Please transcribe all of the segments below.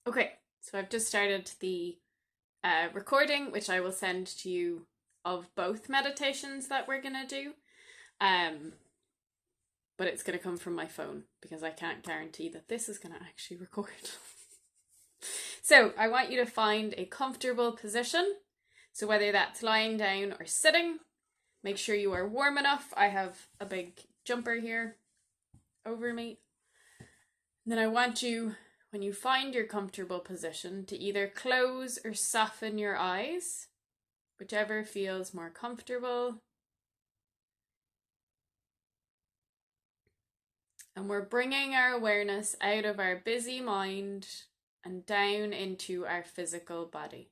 Okay, so I've just started the recording, which I will send to you of both meditations that we're going to do. But it's going to come from my phone because I can't guarantee that this is going to actually record. So I want you to find a comfortable position. So whether that's lying down or sitting, make sure you are warm enough. I have a big jumper here over me. And then I want you, when you find your comfortable position, to either close or soften your eyes, whichever feels more comfortable. And we're bringing our awareness out of our busy mind and down into our physical body.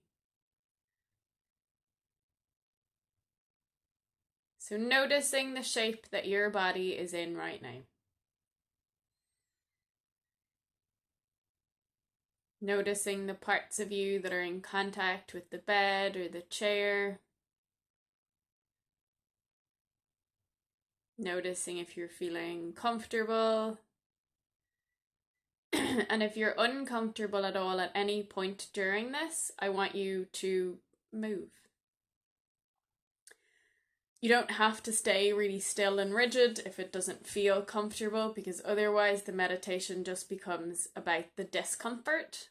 So noticing the shape that your body is in right now. Noticing the parts of you that are in contact with the bed or the chair. Noticing if you're feeling comfortable. And if you're uncomfortable at all at any point during this, I want you to move. You don't have to stay really still and rigid if it doesn't feel comfortable, because otherwise the meditation just becomes about the discomfort.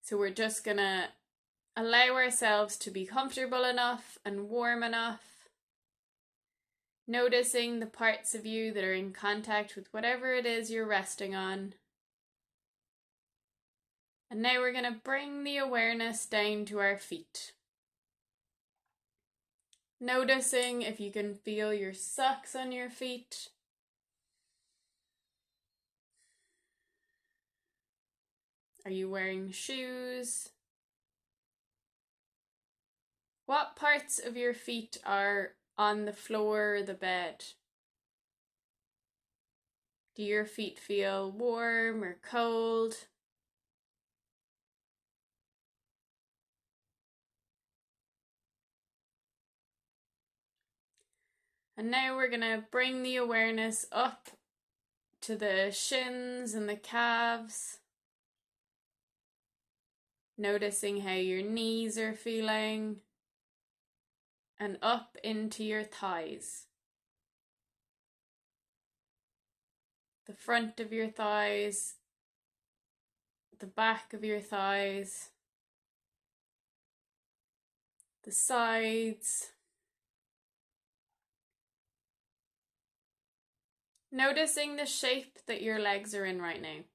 So we're just gonna allow ourselves to be comfortable enough and warm enough, noticing the parts of you that are in contact with whatever it is you're resting on. And now we're gonna bring the awareness down to our feet. Noticing if you can feel your socks on your feet. Are you wearing shoes? What parts of your feet are on the floor or the bed? Do your feet feel warm or cold? And now we're going to bring the awareness up to the shins and the calves. Noticing how your knees are feeling. And up into your thighs. The front of your thighs. The back of your thighs. The sides. Noticing the shape that your legs are in right now.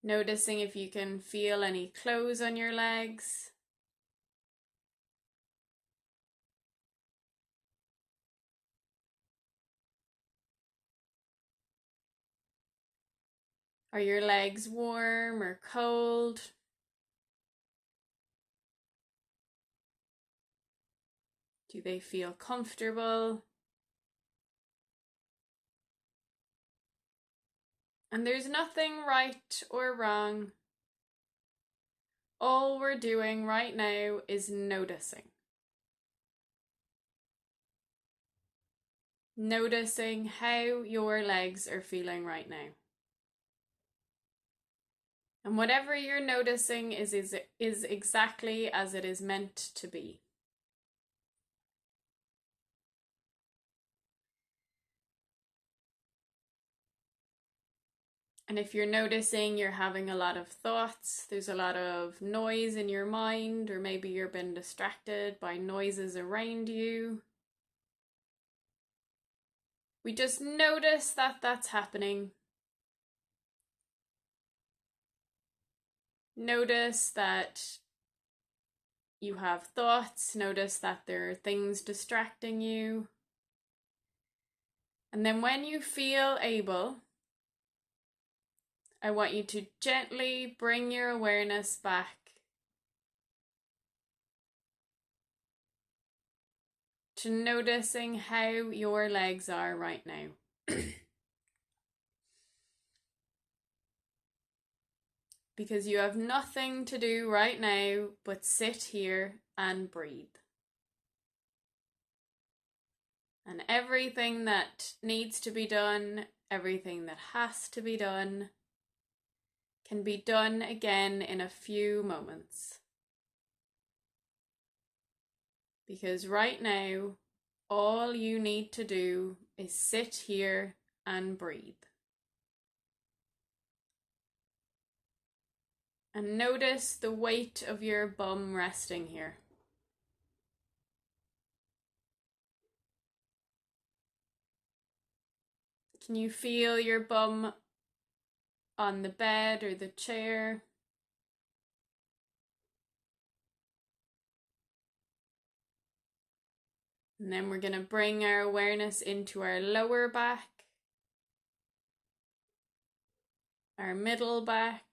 Noticing if you can feel any clothes on your legs. Are your legs warm or cold? Do they feel comfortable? And there's nothing right or wrong. All we're doing right now is noticing. Noticing how your legs are feeling right now. And whatever you're noticing is exactly as it is meant to be. And if you're noticing you're having a lot of thoughts, there's a lot of noise in your mind, or maybe you're being distracted by noises around you, we just notice that that's happening. Notice that you have thoughts. Notice that there are things distracting you. And then when you feel able, I want you to gently bring your awareness back to noticing how your legs are right now. Because you have nothing to do right now but sit here and breathe. And everything that needs to be done everything that has to be done can be done again in a few moments. Because right now, all you need to do is sit here and breathe. And notice the weight of your bum resting here. Can you feel your bum on the bed or the chair? And then we're going to bring our awareness into our lower back, our middle back,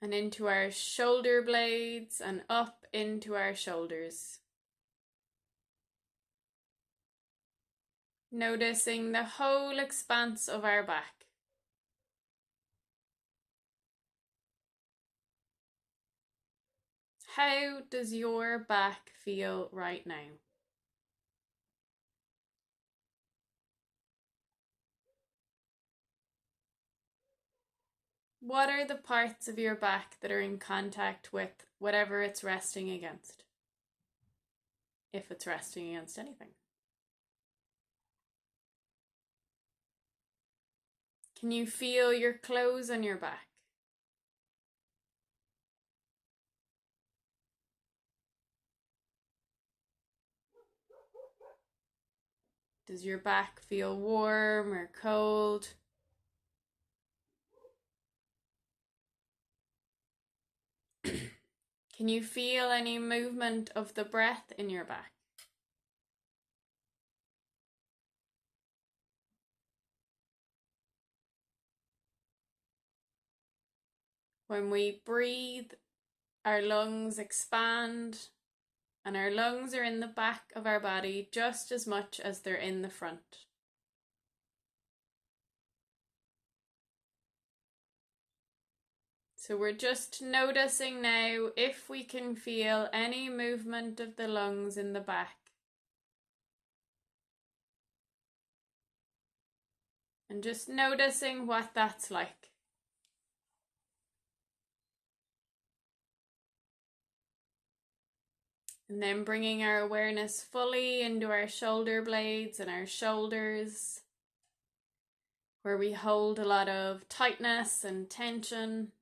and into our shoulder blades and up into our shoulders. Noticing the whole expanse of our back. How does your back feel right now? What are the parts of your back that are in contact with whatever it's resting against? If it's resting against anything. Can you feel your clothes on your back? Does your back feel warm or cold? Can you feel any movement of the breath in your back? When we breathe, our lungs expand, and our lungs are in the back of our body just as much as they're in the front. So we're just noticing now if we can feel any movement of the lungs in the back. And just noticing what that's like. And then bringing our awareness fully into our shoulder blades and our shoulders, where we hold a lot of tightness and tension.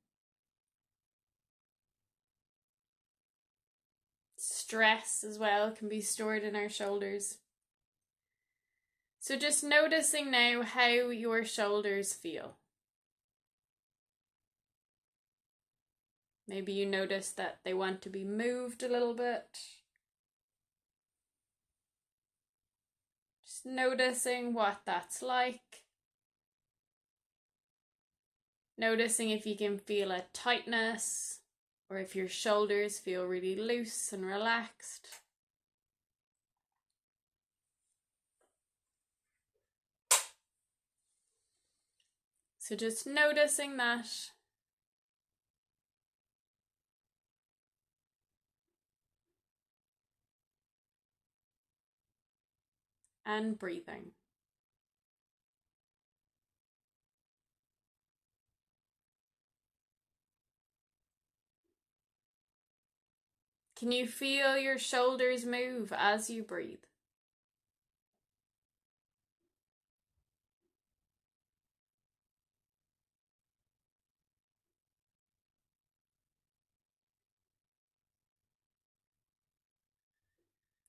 Stress as well can be stored in our shoulders. So just noticing now how your shoulders feel. Maybe you notice that they want to be moved a little bit. Just noticing what that's like. Noticing if you can feel a tightness or if your shoulders feel really loose and relaxed. So just noticing that. And breathing. Can you feel your shoulders move as you breathe?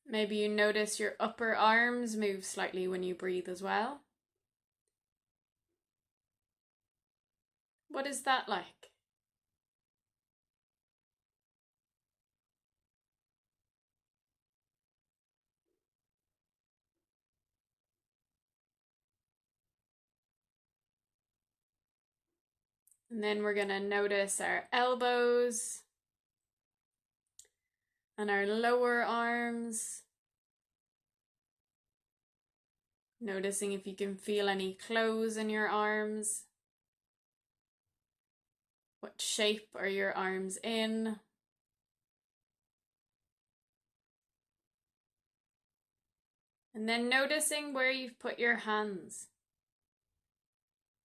Maybe you notice your upper arms move slightly when you breathe as well. What is that like? And then we're going to notice our elbows and our lower arms. Noticing if you can feel any close in your arms. What shape are your arms in? And then noticing where you've put your hands.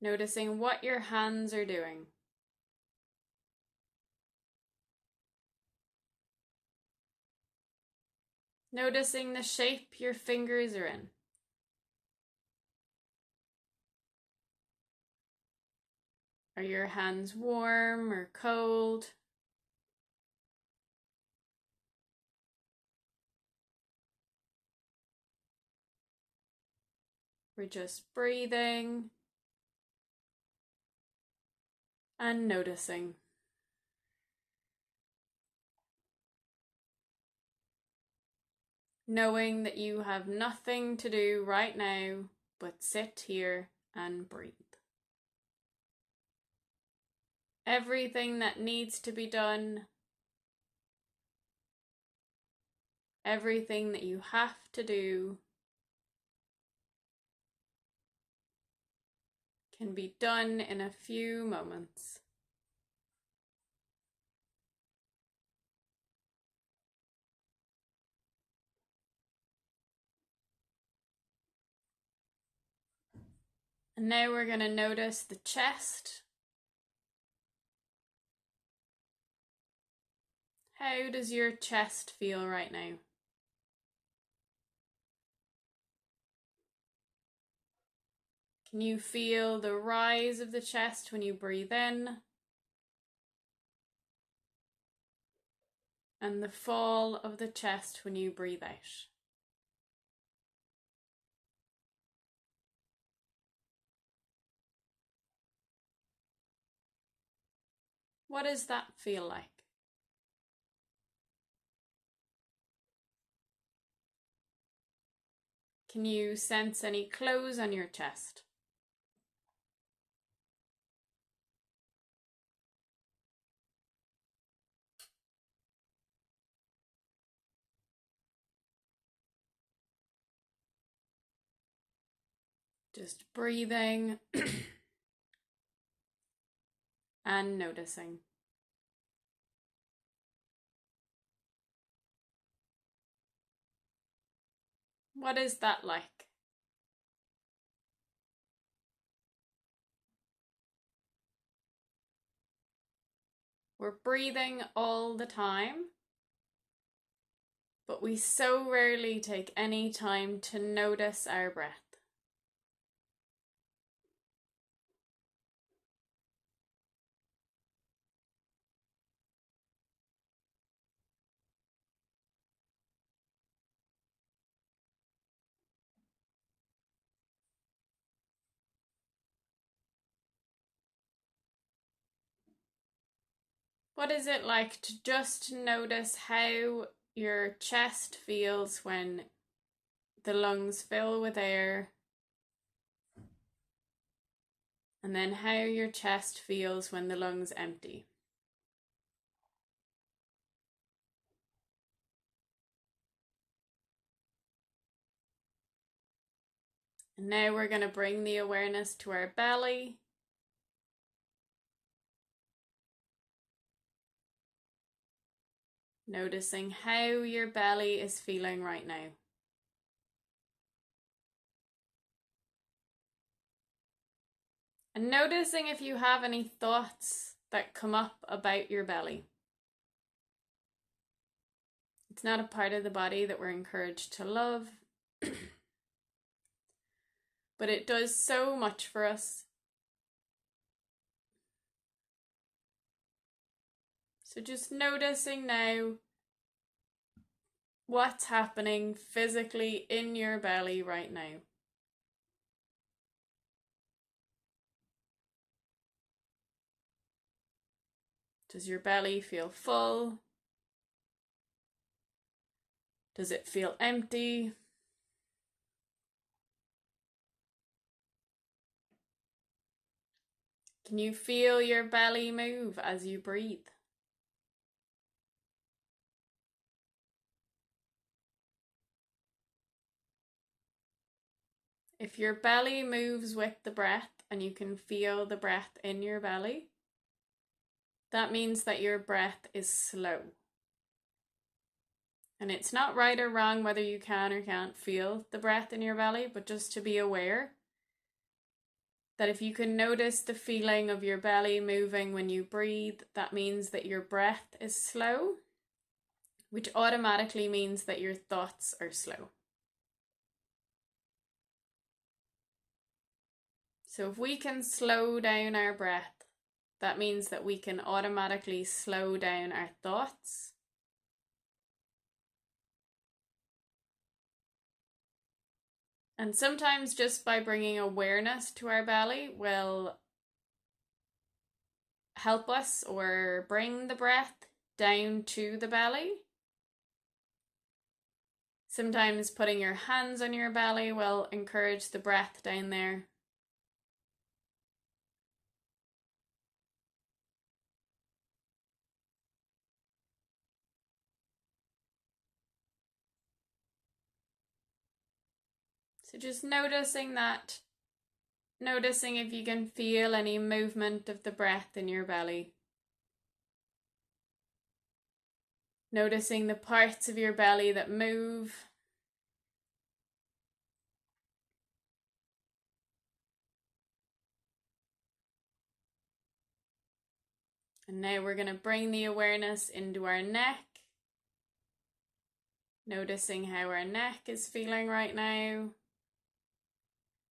Noticing what your hands are doing. Noticing the shape your fingers are in. Are your hands warm or cold? We're just breathing and noticing. Knowing that you have nothing to do right now but sit here and breathe. Everything that needs to be done, everything that you have to do, can be done in a few moments. And now we're going to notice the chest. How does your chest feel right now? Can you feel the rise of the chest when you breathe in? And the fall of the chest when you breathe out? What does that feel like? Can you sense any close on your chest? Just breathing and noticing. What is that like? We're breathing all the time, but we so rarely take any time to notice our breath. What is it like to just notice how your chest feels when the lungs fill with air, and then how your chest feels when the lungs empty? And now we're going to bring the awareness to our belly. Noticing how your belly is feeling right now. And noticing if you have any thoughts that come up about your belly. It's not a part of the body that we're encouraged to love, but it does so much for us. So just noticing now what's happening physically in your belly right now. Does your belly feel full? Does it feel empty? Can you feel your belly move as you breathe? If your belly moves with the breath and you can feel the breath in your belly, that means that your breath is slow. And it's not right or wrong whether you can or can't feel the breath in your belly, but just to be aware that if you can notice the feeling of your belly moving when you breathe, that means that your breath is slow, which automatically means that your thoughts are slow. So if we can slow down our breath, that means that we can automatically slow down our thoughts. And sometimes just by bringing awareness to our belly will help us or bring the breath down to the belly. Sometimes putting your hands on your belly will encourage the breath down there. So just noticing that, noticing if you can feel any movement of the breath in your belly. Noticing the parts of your belly that move. And now we're going to bring the awareness into our neck. Noticing how our neck is feeling right now.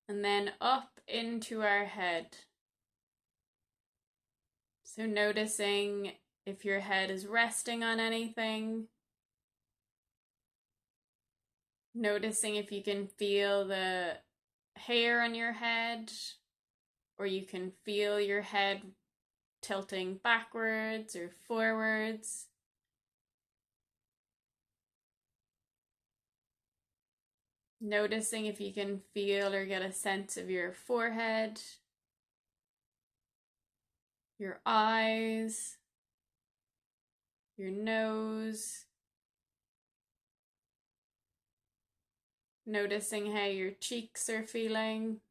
And then up into our head. So noticing if your head is resting on anything. Noticing if you can feel the hair on your head, or you can feel your head tilting backwards or forwards. Noticing if you can feel or get a sense of your forehead, your eyes, your nose. Noticing how your cheeks are feeling,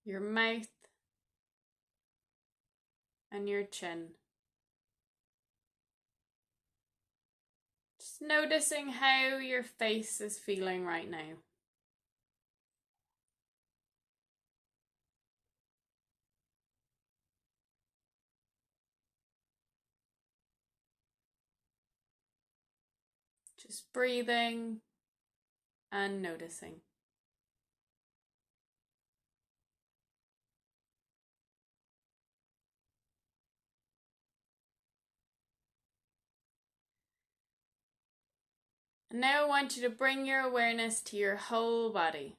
your mouth, and your chin. Just noticing how your face is feeling right now. Just breathing and noticing. And now I want you to bring your awareness to your whole body.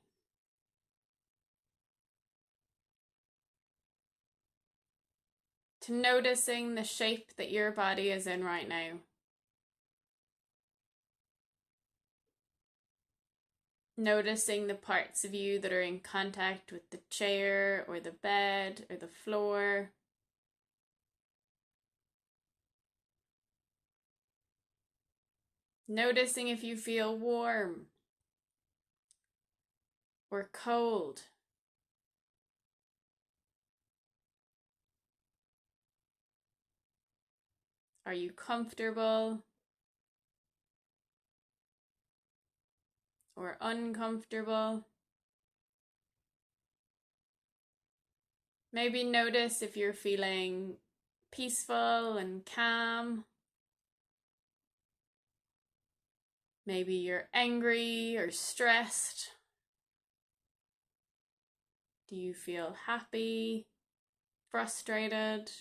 To noticing the shape that your body is in right now. Noticing the parts of you that are in contact with the chair or the bed or the floor. Noticing if you feel warm or cold. Are you comfortable or uncomfortable? Maybe notice if you're feeling peaceful and calm. Maybe you're angry or stressed. Do you feel happy, frustrated?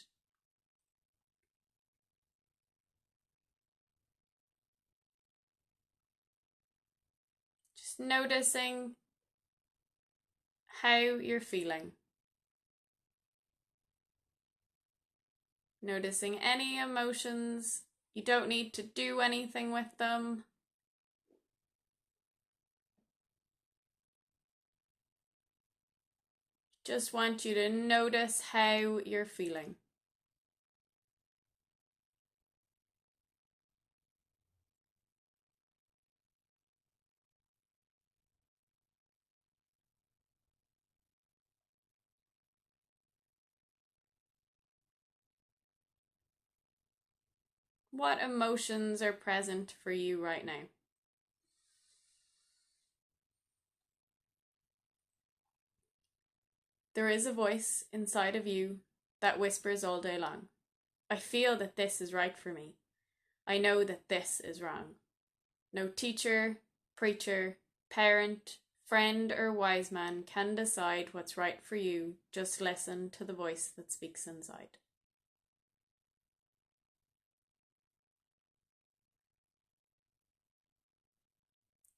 Just noticing how you're feeling. Noticing any emotions. You don't need to do anything with them. Just want you to notice how you're feeling. What emotions are present for you right now? There is a voice inside of you that whispers all day long. I feel that this is right for me. I know that this is wrong. No teacher, preacher, parent, friend, or wise man can decide what's right for you. Just listen to the voice that speaks inside.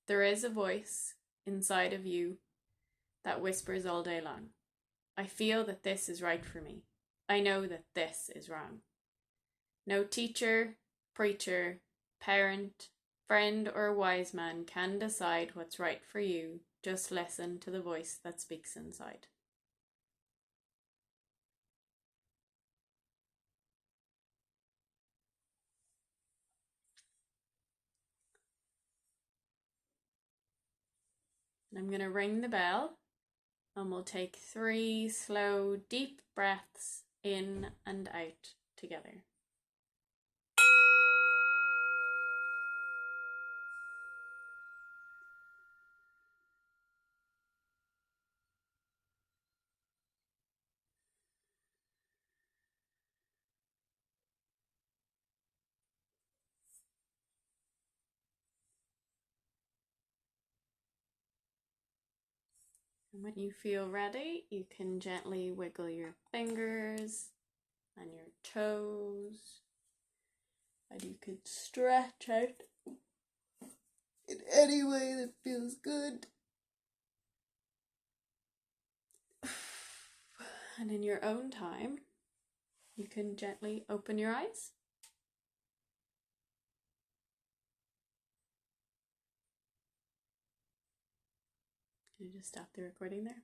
There is a voice inside of you that whispers all day long. I feel that this is right for me. I know that this is wrong. No teacher, preacher, parent, friend, or wise man can decide what's right for you. Just listen to the voice that speaks inside. And I'm going to ring the bell, and we'll take 3 slow, deep breaths in and out together. And when you feel ready, you can gently wiggle your fingers and your toes, and you can stretch out in any way that feels good. And in your own time, you can gently open your eyes. Can you just stop the recording there?